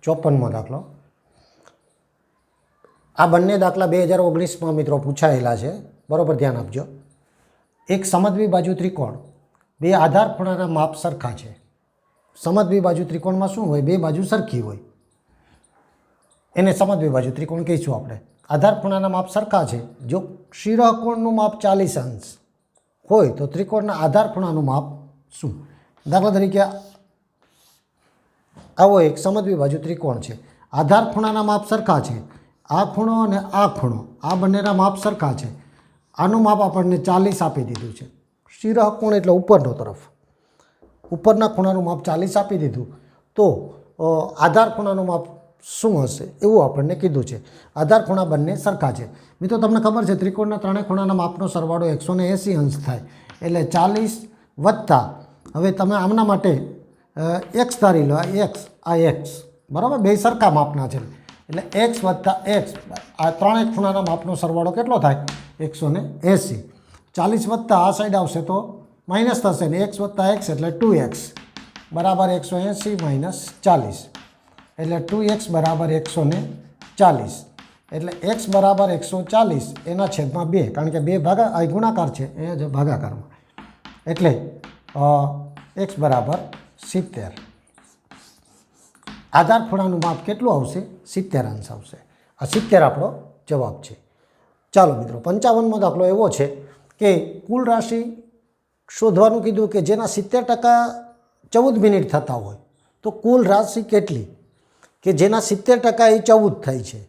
54મો દાખલો. આ બંને દાખલા 2019માં મિત્રો પૂછાયેલા છે. બરાબર ધ્યાન આપજો. એક સમદ્વિબાજુ ત્રિકોણ, બે આધાર ખૂણાના માપ સરખા છે. સમદ્વિબાજુ ત્રિકોણમાં શું હોય? બે બાજુ સરખી હોય, એને સમદ્વિબાજુ ત્રિકોણ કહીશું આપણે. આધાર ખૂણાના માપ સરખા છે. જો શિરોકોણનું માપ 40 અંશ હોય તો ત્રિકોણના આધાર ખૂણાનું માપ શું? દાખલા તરીકે આવો એક સમદ્વિબાજુ ત્રિકોણ છે. આધાર ખૂણાના માપ સરખા છે. આ ખૂણો અને આ ખૂણો, આ બંનેના માપ સરખા છે. આનું માપ આપણને 40 આપી દીધું છે. શિરોકોણ એટલે ઉપરનો તરફ, ઉપરના ખૂણાનું માપ 40 આપી દીધું. તો આધાર ખૂણાનું માપ શું હશે એવું આપણને કીધું છે. આધાર ખૂણા બંને સરખા છે. મિત્રો તમને ખબર છે ત્રિકોણના ત્રણેય ખૂણાના માપનો સરવાળો 180 અંશ થાય. એટલે 40 વત્તા, હવે તમે આમના માટે x ધારી લો, આ x બરાબર, બે સરખા માપના છે. એટલે x વત્તા x, આ ત્રણેય ખૂણાના માપનો સરવાળો કેટલો થાય? 180. 40 વત્તા આ સાઈડ આવશે તો માઇનસ થશે ને x વત્તા x એટલે 2x બરાબર 180 માઇનસ 40 એટલે 2x બરાબર 140. એટલે x બરાબર 140 એના છેદમાં 2, કારણ કે 2 ભાગા આ ગુણાકાર છે, એ જ ભાગાકારમાં. એટલે x બરાબર 70. આધાર ખૂણાનું માપ કેટલું આવશે? 70 અંશ આવશે. આ 70 આપણો જવાબ છે. ચાલો મિત્રો, 55મો દાખલો એવો છે કે કુલ રાશિ શોધવાનું કીધું કે જેના 70% 14 મિનિટ થતા હોય તો કુલ રાશિ કેટલી? કે જેના 70% એ 14 થાય છે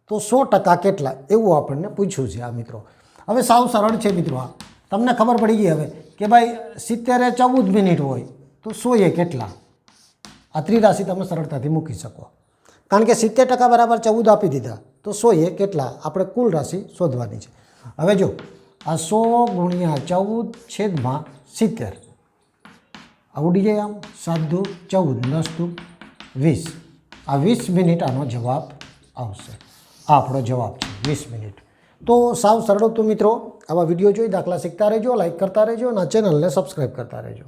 તો 100% કેટલા? એવું આપણને પૂછ્યું છે આ મિત્રો. હવે સાવ સરળ છે મિત્રો. આ તમને ખબર પડી ગઈ હવે કે ભાઈ 70 એ 14 મિનિટ હોય તો 100 એ કેટલા? આ ત્રિરાશિ તમે સરળતાથી મૂકી શકો, કારણ કે 70% બરાબર 14 આપી દીધા તો 100 એ કેટલા? આપણે કુલ રાશિ શોધવાની છે. હવે જો આ 100 ગુણ્યા 14 છેદમાં 70 આવડી જાય. આમ 7 દુ 14, 10 દુ 20. આ 20 મિનિટ આનો જવાબ આવશે. આ આપણો જવાબ છે 20 મિનિટ. તો સાવ સરળ હતું મિત્રો. આવા વિડીયો જોઈ દાખલા શીખતા રહેજો, લાઈક કરતા રહેજો અને આ ચેનલને સબસ્ક્રાઈબ કરતા રહેજો.